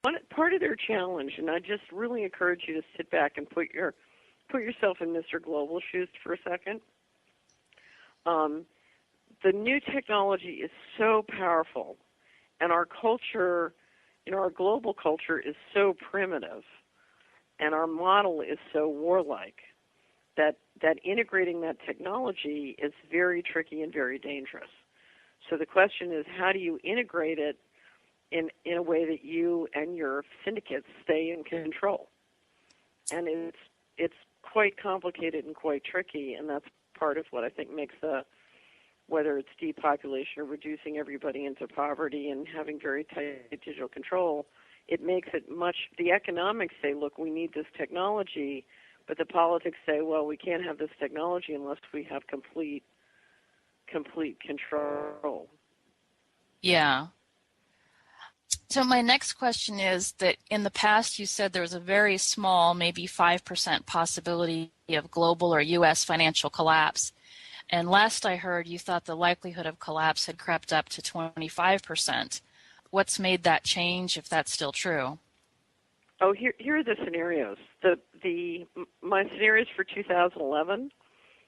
part of their challenge, and I just really encourage you to sit back and put yourself in Mr. Global's shoes for a second. The new technology is so powerful, and our culture, our global culture is so primitive, and our model is so warlike that integrating that technology is very tricky and very dangerous. So the question is, how do you integrate it in a way that you and your syndicates stay in control? And it's quite complicated and quite tricky, and that's part of what I think makes whether it's depopulation or reducing everybody into poverty and having very tight digital control, it makes it the economics say, look, we need this technology, but the politics say, well, we can't have this technology unless we have complete control. Yeah. So my next question is that in the past you said there was a very small, maybe 5% possibility of global or U.S. financial collapse. And last I heard, you thought the likelihood of collapse had crept up to 25%. What's made that change, if that's still true? Oh, here are the scenarios. My scenarios for 2011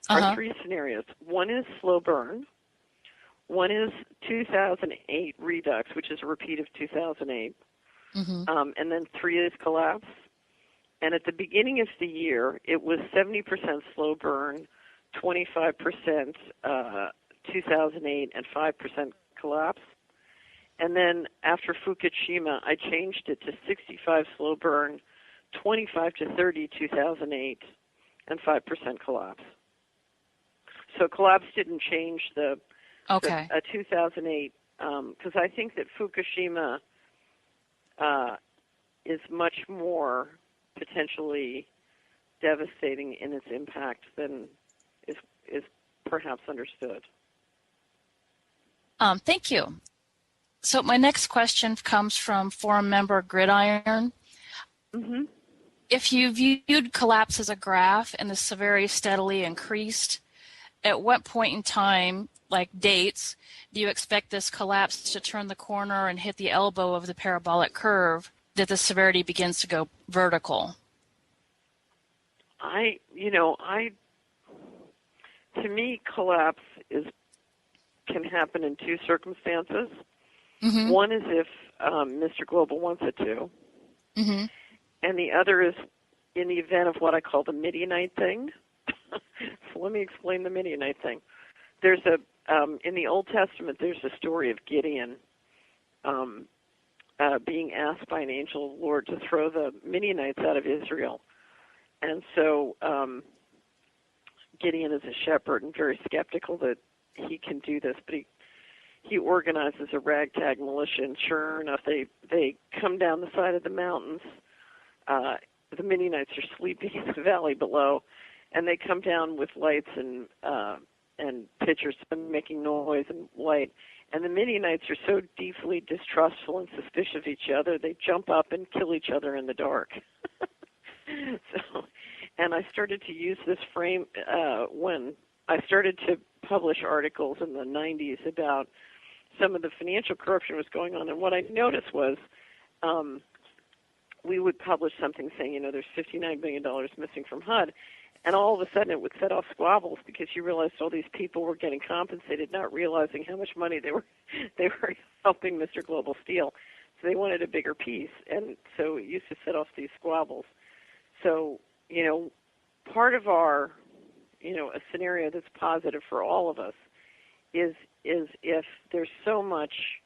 are three scenarios. One is slow burn. One is 2008 redux, which is a repeat of 2008. And then three is collapse. And at the beginning of the year, it was 70% slow burn, 25% 2008, and 5% collapse. And then after Fukushima, I changed it to 65 slow burn, 25 to 30 2008, and 5% collapse. So collapse didn't change the 2008, because I think that Fukushima is much more potentially devastating in its impact than is perhaps understood. Thank you. So my next question comes from forum member Gridiron. If you viewed collapse as a graph and the severity steadily increased, at what point in time, like dates, do you expect this collapse to turn the corner and hit the elbow of the parabolic curve that the severity begins to go vertical? To me, collapse can happen in two circumstances. One is if Mr. Global wants it to, and the other is in the event of what I call the Midianite thing. So let me explain the Midianite thing. There's in the Old Testament, there's a story of Gideon being asked by an angel of the Lord to throw the Midianites out of Israel. And so Gideon is a shepherd and very skeptical that he can do this, but he organizes a ragtag militia, and sure enough, they come down the side of the mountains. The Midianites are sleeping in the valley below, and they come down with lights and pitchers making noise and light. And the Midianites are so deeply distrustful and suspicious of each other, they jump up and kill each other in the dark. And I started to use this frame when I started to publish articles in the 90s about some of the financial corruption was going on. And what I noticed was we would publish something saying, there's $59 billion missing from HUD. And all of a sudden it would set off squabbles because you realized all these people were getting compensated, not realizing how much money they were helping Mr. Global steal. So they wanted a bigger piece. And so it used to set off these squabbles. So, part of our, a scenario that's positive for all of us is if there's so much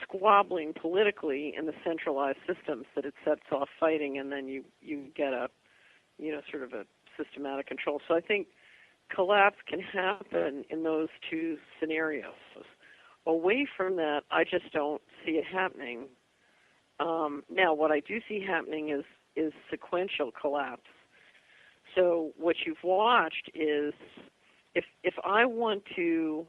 squabbling politically in the centralized systems that it sets off fighting, and then you get a, sort of a systematic control. So I think collapse can happen in those two scenarios. Away from that, I just don't see it happening. Now, what I do see happening is sequential collapse. So what you've watched is if I want to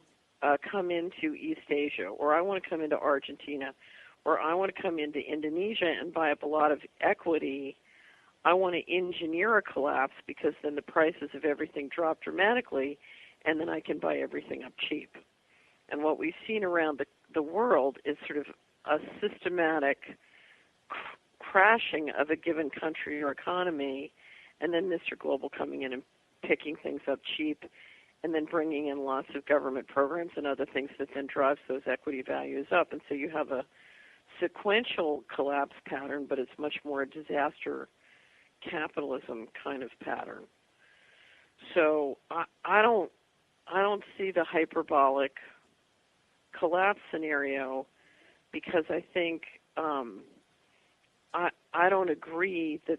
come into East Asia, or I want to come into Argentina, or I want to come into Indonesia and buy up a lot of equity, I want to engineer a collapse because then the prices of everything drop dramatically, and then I can buy everything up cheap. And what we've seen around the world is sort of a systematic crashing of a given country or economy, and then Mr. Global coming in and picking things up cheap, and then bringing in lots of government programs and other things that then drives those equity values up. And so you have a sequential collapse pattern, but it's much more a disaster capitalism kind of pattern. So I don't see the hyperbolic collapse scenario, because I think I don't agree that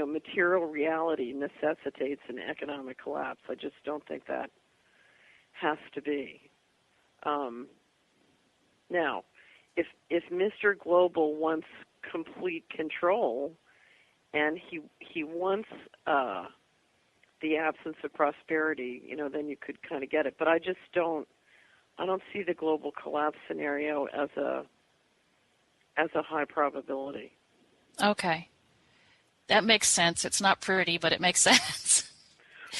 material reality necessitates an economic collapse. I just don't think that has to be. Now, if Mr. Global wants complete control and he wants the absence of prosperity, then you could kind of get it. But I don't see the global collapse scenario as a high probability. Okay. That makes sense. It's not pretty, but it makes sense.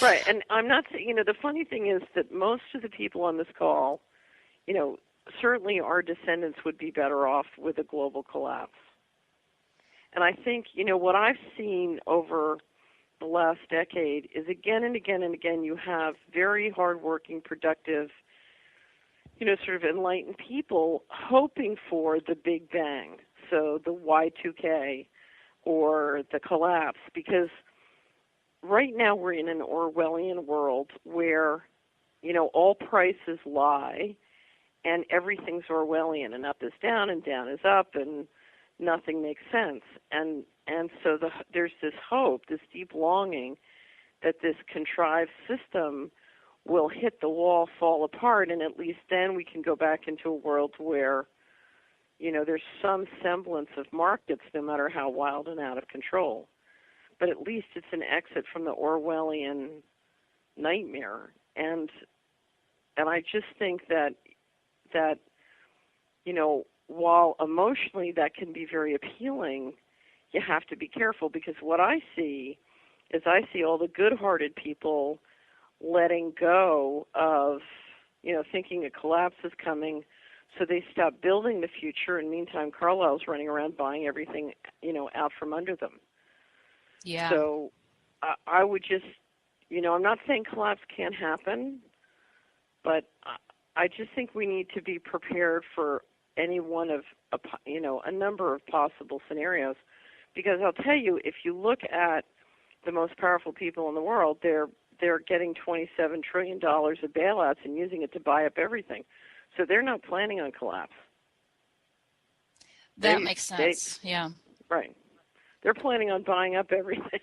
Right. And I'm not saying, the funny thing is that most of the people on this call, certainly our descendants would be better off with a global collapse. And I think, what I've seen over the last decade is again and again and again you have very hardworking, productive, sort of enlightened people hoping for the Big Bang, so the Y2K or the collapse, because right now we're in an Orwellian world where, all prices lie and everything's Orwellian, and up is down and down is up and nothing makes sense. And so there's this hope, this deep longing that this contrived system will hit the wall, fall apart, and at least then we can go back into a world where, there's some semblance of markets, no matter how wild and out of control. But at least it's an exit from the Orwellian nightmare. And I just think that while emotionally that can be very appealing, you have to be careful, because what I see is all the good-hearted people letting go of, thinking a collapse is coming, so they stop building the future, and meantime Carlyle's running around buying everything, out from under them. Yeah. So I would just, I'm not saying collapse can't happen, but I just think we need to be prepared for any one of, a number of possible scenarios. Because I'll tell you, if you look at the most powerful people in the world, they're getting $27 trillion of bailouts and using it to buy up everything. So they're not planning on collapse. That makes sense. Yeah. Right. They're planning on buying up everything,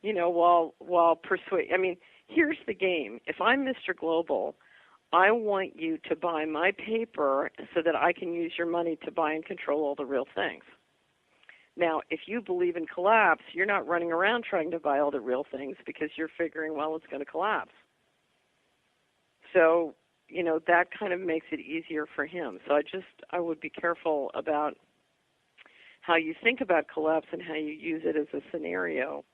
while persuade. I mean, here's the game. If I'm Mr. Global, I want you to buy my paper so that I can use your money to buy and control all the real things. Now, if you believe in collapse, you're not running around trying to buy all the real things because you're figuring, well, it's going to collapse. So, that kind of makes it easier for him. So I would be careful about how you think about collapse and how you use it as a scenario.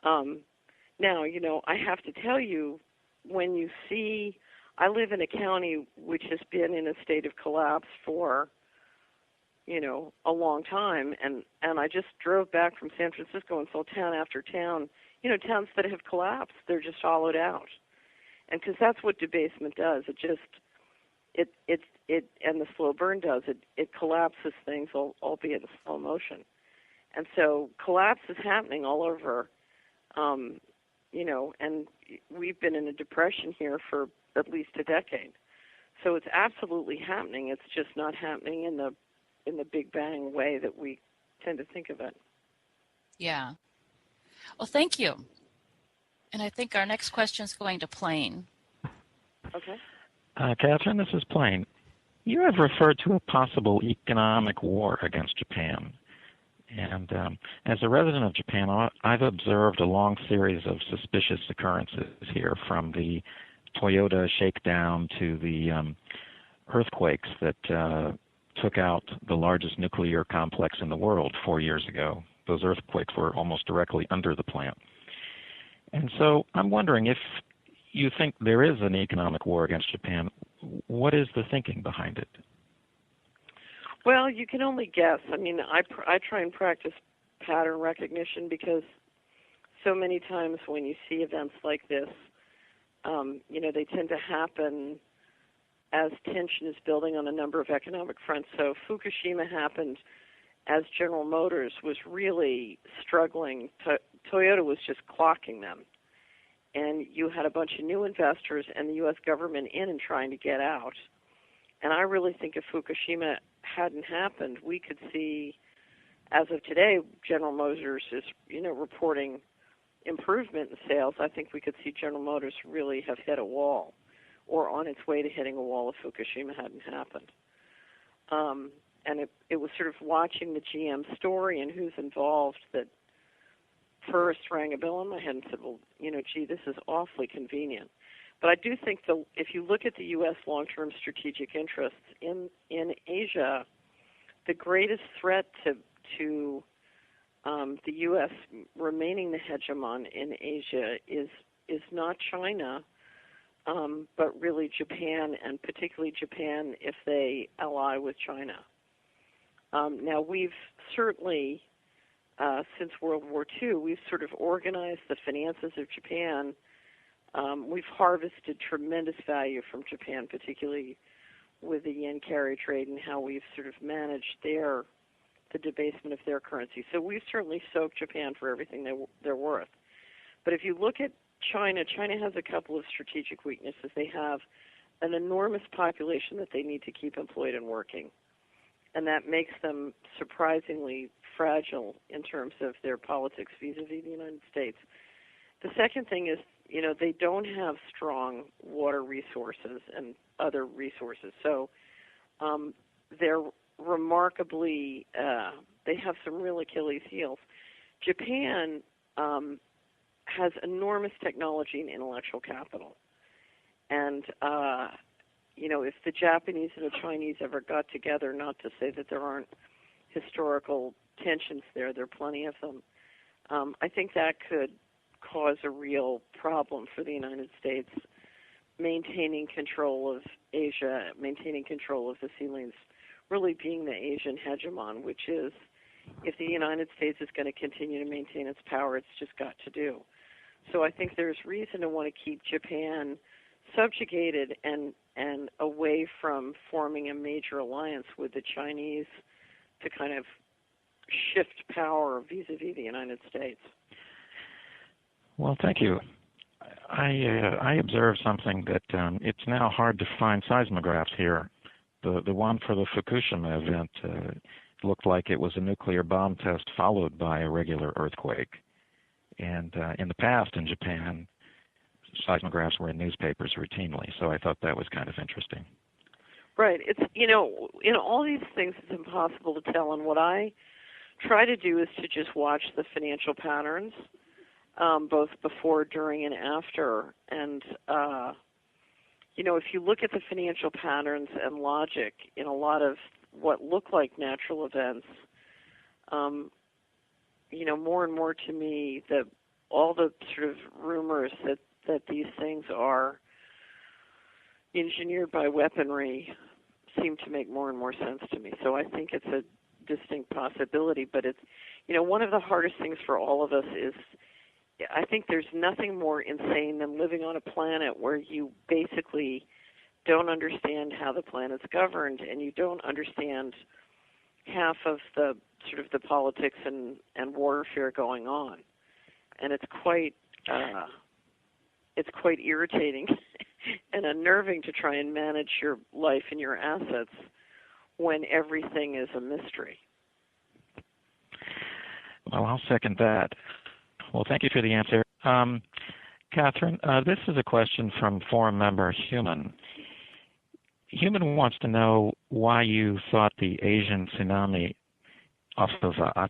Now, I have to tell you, when you see, I live in a county which has been in a state of collapse for, a long time, and I just drove back from San Francisco and saw town after town, towns that have collapsed. They're just hollowed out. And because that's what debasement does. It and the slow burn does. It collapses things, albeit in slow motion. And so collapse is happening all over, and we've been in a depression here for at least a decade. So it's absolutely happening. It's just not happening in the Big Bang way that we tend to think of it. Yeah. Well, thank you. And I think our next question is going to Plain. Okay. Catherine, this is Plain. You have referred to a possible economic war against Japan. And as a resident of Japan, I've observed a long series of suspicious occurrences here, from the Toyota shakedown to the earthquakes that took out the largest nuclear complex in the world 4 years ago. Those earthquakes were almost directly under the plant. And so I'm wondering, if you think there is an economic war against Japan, what is the thinking behind it? Well, you can only guess. I mean, I try and practice pattern recognition because so many times when you see events like this, they tend to happen as tension is building on a number of economic fronts. So Fukushima happened as General Motors was really struggling. Toyota was just clocking them. And you had a bunch of new investors and the U.S. government in and trying to get out. And I really think if Fukushima hadn't happened, we could see, as of today, General Motors is, reporting improvement in sales. I think we could see General Motors really have hit a wall or on its way to hitting a wall if Fukushima hadn't happened. And it was sort of watching the GM story and who's involved that first rang a bell in my head and said, well, gee, this is awfully convenient. But I do think if you look at the U.S. long-term strategic interests in Asia, the greatest threat to the U.S. remaining the hegemon in Asia is not China, but really Japan, and particularly Japan if they ally with China. Now, we've certainly, since World War II, we've sort of organized the finances of Japan. We've harvested tremendous value from Japan, particularly with the yen carry trade and how we've sort of managed the debasement of their currency. So we've certainly soaked Japan for everything they're worth. But if you look at China, China has a couple of strategic weaknesses. They have an enormous population that they need to keep employed and working, and that makes them surprisingly fragile in terms of their politics vis-a-vis the United States. The second thing is, they don't have strong water resources and other resources. So they're remarkably, they have some real Achilles heels. Japan has enormous technology and intellectual capital. And, if the Japanese and the Chinese ever got together, not to say that there aren't historical tensions there are plenty of them, I think that could cause a real problem for the United States maintaining control of Asia, maintaining control of the sea lanes, really being the Asian hegemon, which is, if the United States is going to continue to maintain its power, it's just got to do. So I think there's reason to want to keep Japan subjugated and away from forming a major alliance with the Chinese to kind of shift power vis-a-vis the United States. Well, thank you. I observed something that it's now hard to find seismographs here. The one for the Fukushima event looked like it was a nuclear bomb test followed by a regular earthquake. And in the past in Japan, seismographs were in newspapers routinely, so I thought that was kind of interesting. Right. It's, in all these things, it's impossible to tell. And what I try to do is to just watch the financial patterns, both before, during, and after. And, if you look at the financial patterns and logic in a lot of what look like natural events, more and more to me, all the sort of rumors that these things are engineered by weaponry seem to make more and more sense to me. So I think it's a distinct possibility, but it's, one of the hardest things for all of us is, I think there's nothing more insane than living on a planet where you basically don't understand how the planet's governed and you don't understand half of the sort of the politics and warfare going on. And it's quite irritating and unnerving to try and manage your life and your assets when everything is a mystery. Well, I'll second that. Well, thank you for the answer. Catherine, this is a question from forum member Human. Human wants to know why you thought the Asian tsunami off of Aceh